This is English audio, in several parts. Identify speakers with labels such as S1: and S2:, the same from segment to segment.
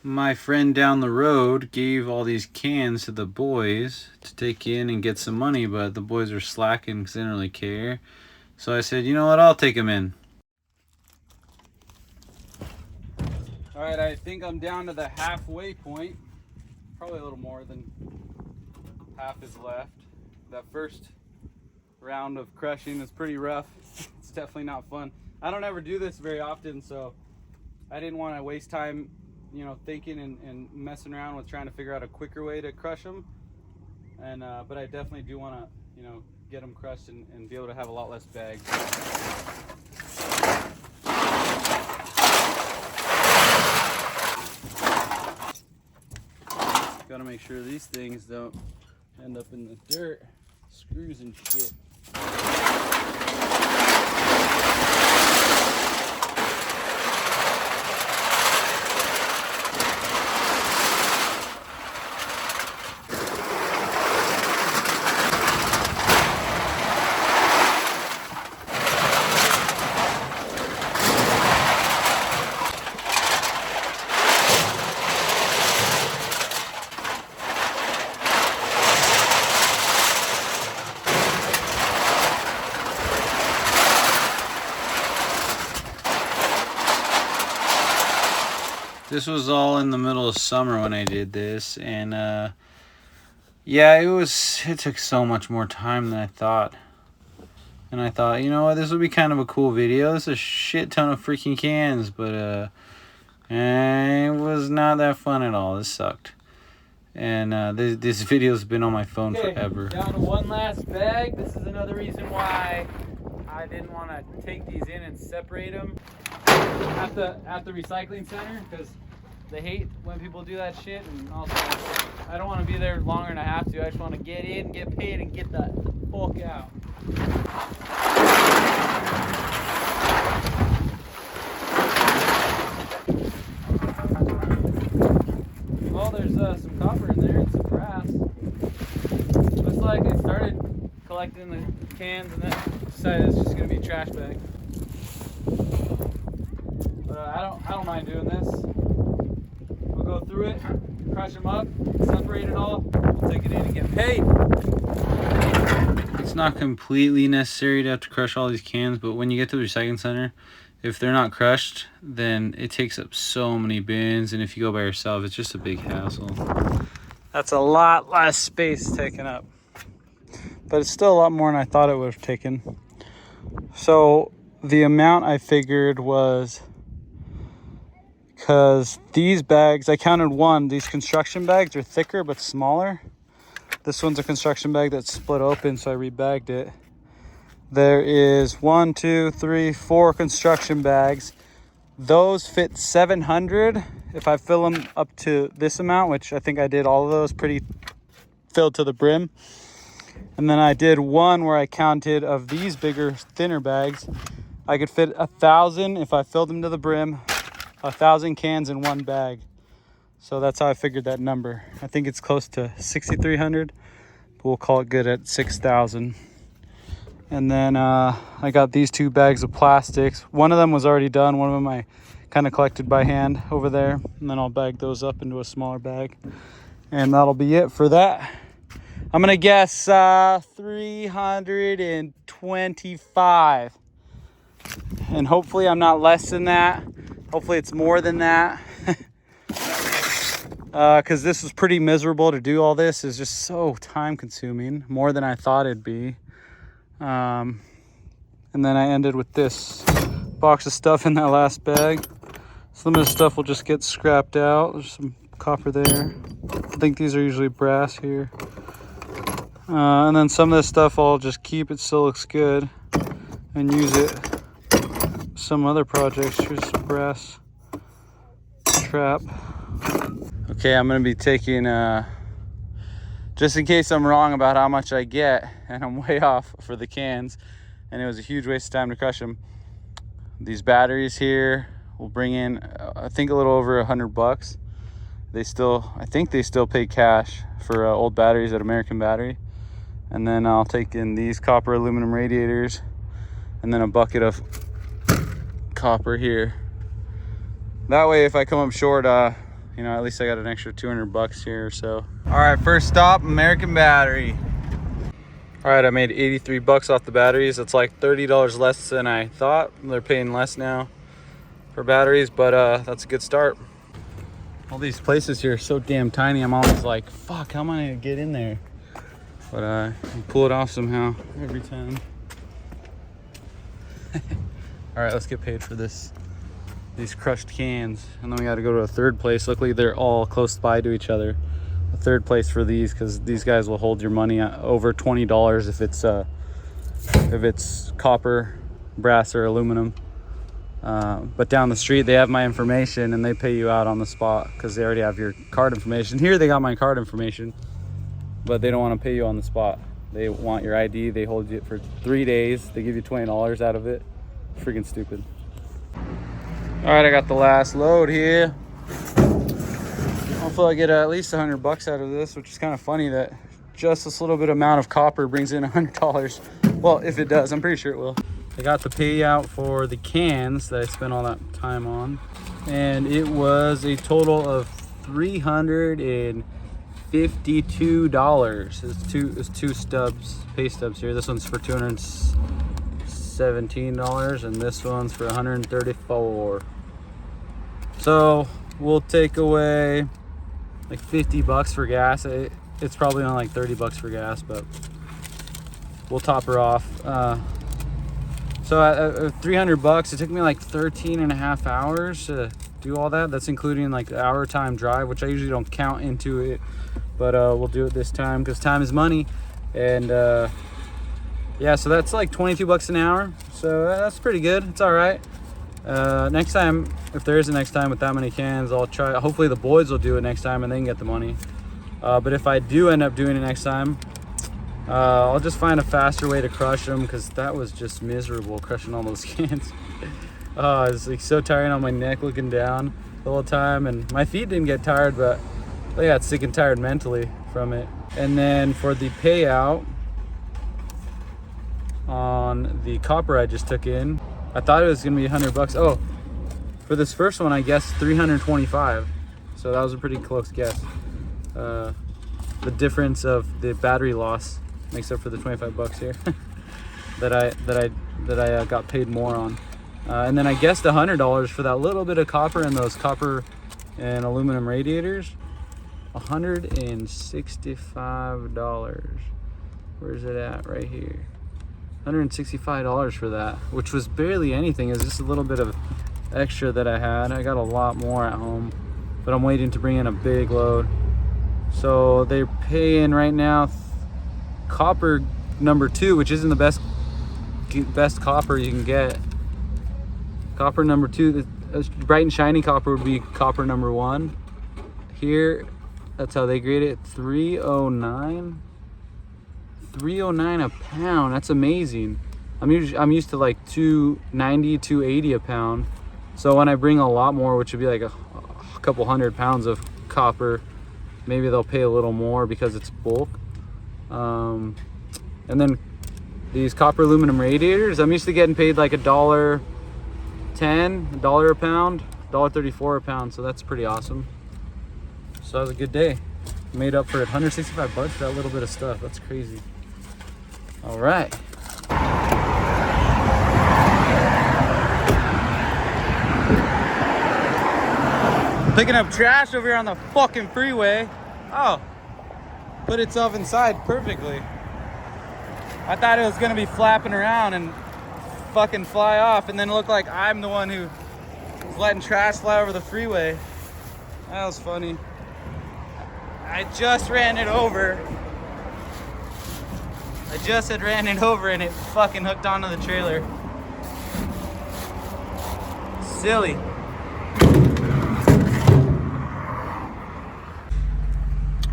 S1: my friend down the road gave all these cans to the boys to take in and get some money, but the boys are slacking because they don't really care. So I said, you know what, I'll take them in. All right, I think I'm down to the halfway point. Probably a little more than half is left. That first round of crushing is pretty rough. It's definitely not fun. I don't ever do this very often, so I didn't want to waste time, you know, thinking and messing around with trying to figure out a quicker way to crush them. And but I definitely do want to, you know, get them crushed and be able to have a lot less bags. Gotta make sure these things don't end up in the dirt, screws and shit. This was all in the middle of summer when I did this, and yeah, it took so much more time than I thought. And I thought, you know what, this would be kind of a cool video. This is a shit ton of freaking cans, but it was not that fun at all. This sucked. And this video's been on my phone forever. Down to one last bag. This is another reason why I didn't want to take these in and separate them at the recycling center, because they hate when people do that shit, and also I don't want to be there longer than I have to. I just want to get in, get paid, and get the fuck out. Well, there's some copper in there and some brass. Looks like they started collecting the cans and then decided it's just gonna be a trash bag. But I don't mind doing this. We'll go through it, crush them up, separate it all. We'll take it in and get paid. It's not completely necessary to have to crush all these cans, but when you get to the recycling center, if they're not crushed, then it takes up so many bins, and if you go by yourself, it's just a big hassle. That's a lot less space taken up, but it's still a lot more than I thought it would have taken. So the amount I figured was, because these bags, I counted one, these construction bags are thicker but smaller. This one's a construction bag that's split open, so I rebagged it. There is 1, 2, 3, 4 construction bags. Those fit 700 if I fill them up to this amount, which I think I did all of those pretty filled to the brim. And then I did one where I counted of these bigger, thinner bags. I could fit 1,000 if I filled them to the brim, 1,000 cans in one bag. So that's how I figured that number. I think it's close to 6,300, but we'll call it good at 6,000. And then I got these 2 bags of plastics. One of them was already done. One of them I kind of collected by hand over there. And then I'll bag those up into a smaller bag. And that'll be it for that. I'm going to guess 325. And hopefully I'm not less than that. Hopefully it's more than that. Because this was pretty miserable to do all this. It's just so time consuming. More than I thought it'd be. And then I ended with this box of stuff in that last bag. Some of the stuff will just get scrapped out. There's some copper there. I think these are usually brass here. And then some of this stuff I'll just keep. It still looks good, and use it some other projects. Here's some brass trap. Okay, I'm gonna be taking just in case I'm wrong about how much I get and I'm way off for the cans and it was a huge waste of time to crush them. These batteries here will bring in I think a little over $100. I think they still pay cash for old batteries at American Battery. And then I'll take in these copper aluminum radiators and then a bucket of copper here. That way if I come up short, you know, at least I got an extra 200 bucks here or so. All right, first stop, American Battery. All right, I made 83 bucks off the batteries. It's like $30 less than I thought. They're paying less now for batteries, but that's a good start. All these places here are so damn tiny. I'm always like, fuck, how am I gonna get in there? But I pull it off somehow every time. All right, let's get paid for these crushed cans. And then we gotta go to a third place. Luckily, they're all close by to each other. A third place for these, because these guys will hold your money over $20 if it's copper, brass, or aluminum. But down the street, they have my information and they pay you out on the spot because they already have your card information. Here, they got my card information, but they don't want to pay you on the spot. They want your ID. They hold you for 3 days. They give you $20 out of it. Freaking stupid. All right, I got the last load here. Hopefully I get at least 100 bucks out of this, which is kind of funny that just this little bit amount of copper brings in $100. Well, if it does, I'm pretty sure it will. I got the payout for the cans that I spent all that time on, and it was a total of $352. It's two stubs, pay stubs here. This one's for $217, and this one's for $134. So we'll take away like 50 bucks for gas. It's probably on like 30 bucks for gas, but we'll top her off. So at 300 bucks, it took me like 13 and a half hours to do all that. That's including like the hour time drive, which I usually don't count into it, but we'll do it this time because time is money. And yeah, so that's like 22 bucks an hour. So that's pretty good. It's all right. Next time, if there is a next time with that many cans, I'll try. Hopefully the boys will do it next time and they can get the money. But if I do end up doing it next time, I'll just find a faster way to crush them, because that was just miserable crushing all those cans. I was like so tired on my neck looking down the whole time, and my feet didn't get tired, but I got sick and tired mentally from it. And then for the payout on the copper I just took in, I thought it was gonna be 100 bucks. Oh, for this first one, I guess 325. So that was a pretty close guess. The difference of the battery loss makes up for the 25 bucks here that I got paid more on. And then I guessed $100 for that little bit of copper and those copper and aluminum radiators. $165. Where's it at? Right here. $165 for that, which was barely anything. It was just a little bit of extra that I had. I got a lot more at home, but I'm waiting to bring in a big load. So they're paying right now copper number 2, which isn't the best copper you can get. Copper number 2, the bright and shiny copper would be copper number 1. Here, that's how they grade it. 309 a pound. That's amazing. I'm used to like 290, 280 a pound. So when I bring a lot more, which would be like a couple 100 pounds of copper, maybe they'll pay a little more because it's bulk. And then these copper aluminum radiators, I'm used to getting paid like $1.10, $1 a pound, $1.34 a pound. So that's pretty awesome. So that was a good day. Made up for it. 165 bucks for that little bit of stuff. That's crazy. All right. Picking up trash over here on the fucking freeway. Oh, put itself inside perfectly. I thought it was gonna be flapping around and fucking fly off, and then look like I'm the one who was letting trash fly over the freeway. That was funny. I just ran it over. I just had ran it over and it fucking hooked onto the trailer. Silly.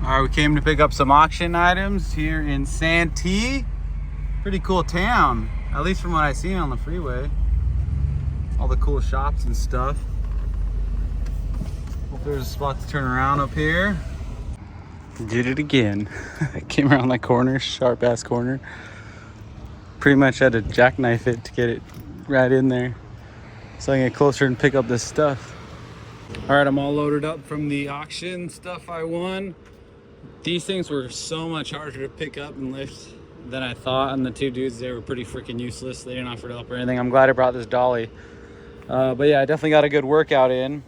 S1: All right, we came to pick up some auction items here in Santee. Pretty cool town, at least from what I seen on the freeway. All the cool shops and stuff. Hope there's a spot to turn around up here. Did it again. Came around that corner, sharp ass corner. Pretty much had to jackknife it to get it right in there so I can get closer and pick up this stuff. All right, I'm all loaded up from the auction stuff I won. These things were so much harder to pick up and lift than I thought, and the two dudes, they were pretty freaking useless. They didn't offer to help or anything. I'm glad I brought this dolly. But yeah, I definitely got a good workout in.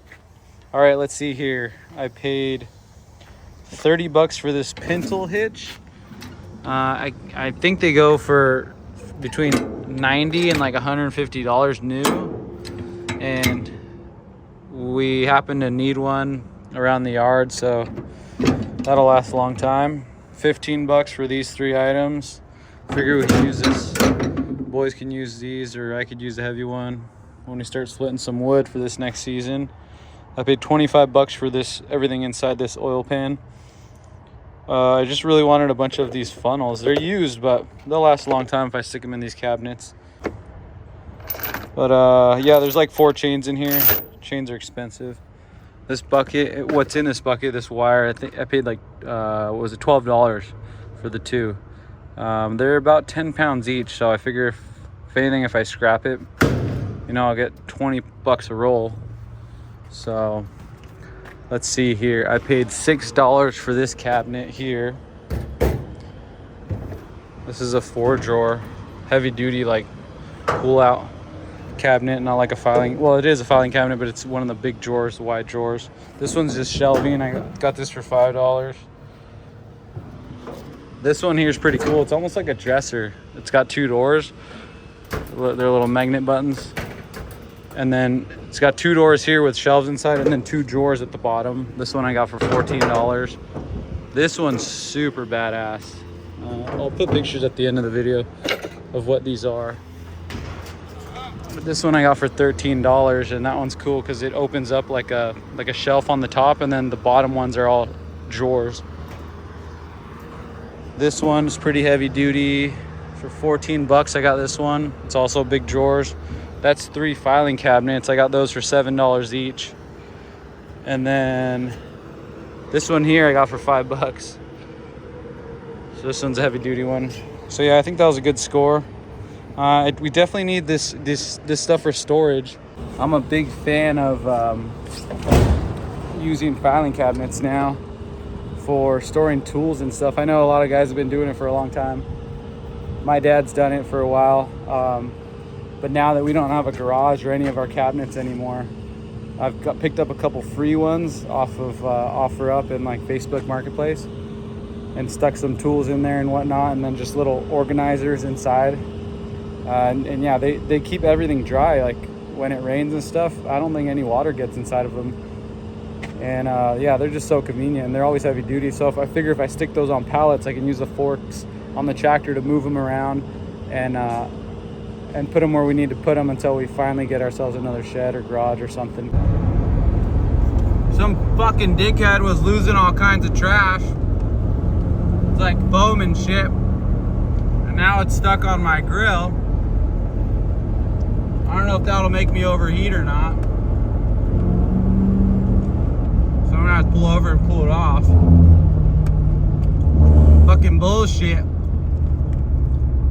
S1: All right, let's see here. I paid 30 bucks for this pintle hitch. I think they go for between 90 and like $150 new. And we happen to need one around the yard, so that'll last a long time. 15 bucks for these 3 items. Figure we can use this. Boys can use these, or I could use the heavy one when we start splitting some wood for this next season. I paid 25 bucks for this, everything inside this oil pan. I just really wanted a bunch of these funnels. They're used, but they'll last a long time if I stick them in these cabinets. But yeah, there's like 4 chains in here. Chains are expensive. This bucket, what's in this bucket, this wire, I think I paid like, what was it, $12 for the 2. They're about 10 pounds each, so I figure if anything, if I scrap it, you know, I'll get 20 bucks a roll. So let's see here. I paid $6 for this cabinet here. This is a 4-drawer, heavy duty, like pull out cabinet, not like a filing. Well, it is a filing cabinet, but it's one of the big drawers, the wide drawers. This one's just shelving. I got this for $5. This one here is pretty cool. It's almost like a dresser. It's got 2 doors. They're little magnet buttons. And then it's got 2 doors here with shelves inside, and then 2 drawers at the bottom. This one I got for $14. This one's super badass. I'll put pictures at the end of the video of what these are. But this one I got for $13, and that one's cool because it opens up like a shelf on the top, and then the bottom ones are all drawers. This one's pretty heavy duty. For 14 bucks I got this one. It's also big drawers. That's 3 filing cabinets. I got those for $7 each. And then this one here I got for $5. So this one's a heavy duty one. So yeah, I think that was a good score. We definitely need this stuff for storage. I'm a big fan of using filing cabinets now for storing tools and stuff. I know a lot of guys have been doing it for a long time. My dad's done it for a while. But now that we don't have a garage or any of our cabinets anymore, I've picked up a couple free ones off of OfferUp and like Facebook Marketplace, and stuck some tools in there and whatnot, and then just little organizers inside. And yeah, they keep everything dry. Like when it rains and stuff, I don't think any water gets inside of them. And yeah, they're just so convenient, and they're always heavy duty. So if I stick those on pallets, I can use the forks on the tractor to move them around and put them where we need to put them until we finally get ourselves another shed or garage or something. Some fucking dickhead was losing all kinds of trash. It's like foam and shit. And now it's stuck on my grill. I don't know if that'll make me overheat or not. So I'm gonna have to pull over and pull it off. Fucking bullshit.